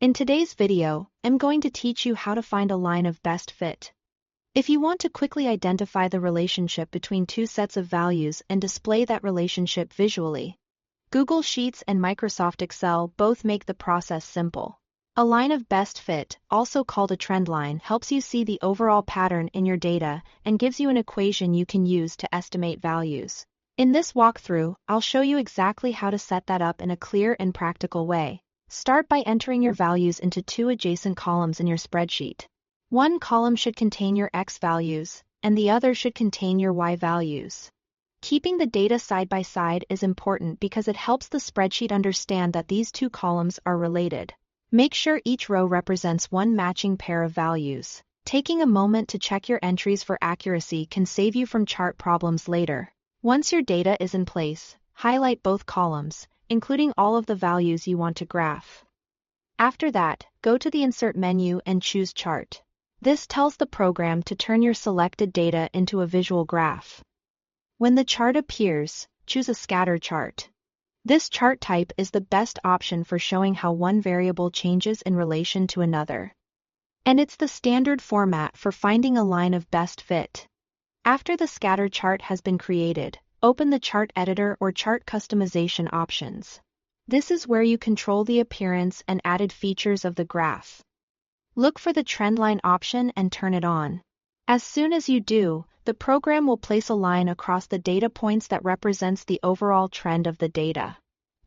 In today's video, I'm going to teach you how to find a line of best fit. If you want to quickly identify the relationship between two sets of values and display that relationship visually, Google Sheets and Microsoft Excel both make the process simple. A line of best fit, also called a trend line, helps you see the overall pattern in your data and gives you an equation you can use to estimate values. In this walkthrough, I'll show you exactly how to set that up in a clear and practical way. Start by entering your values into two adjacent columns in your spreadsheet. One column should contain your X values, and the other should contain your Y values. Keeping the data side by side is important because it helps the spreadsheet understand that these two columns are related. Make sure each row represents one matching pair of values. Taking a moment to check your entries for accuracy can save you from chart problems later. Once your data is in place, highlight both columns, including all of the values you want to graph. After that, go to the Insert menu and choose Chart. This tells the program to turn your selected data into a visual graph. When the chart appears, choose a scatter chart. This chart type is the best option for showing how one variable changes in relation to another. And it's the standard format for finding a line of best fit. After the scatter chart has been created, open the Chart Editor or Chart Customization options. This is where you control the appearance and added features of the graph. Look for the Trendline option and turn it on. As soon as you do, the program will place a line across the data points that represents the overall trend of the data.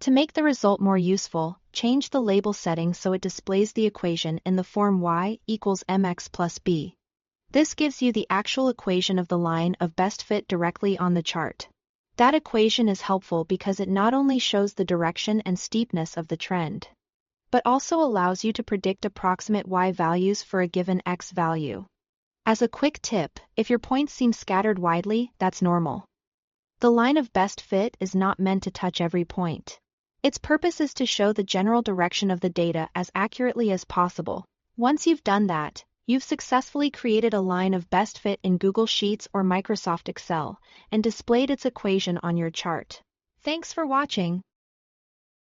To make the result more useful, change the label setting so it displays the equation in the form y equals mx plus b. This gives you the actual equation of the line of best fit directly on the chart. That equation is helpful because it not only shows the direction and steepness of the trend, but also allows you to predict approximate y values for a given x value. As a quick tip, if your points seem scattered widely, that's normal. The line of best fit is not meant to touch every point. Its purpose is to show the general direction of the data as accurately as possible. Once you've done that, you've successfully created a line of best fit in Google Sheets or Microsoft Excel and displayed its equation on your chart. Thanks for watching.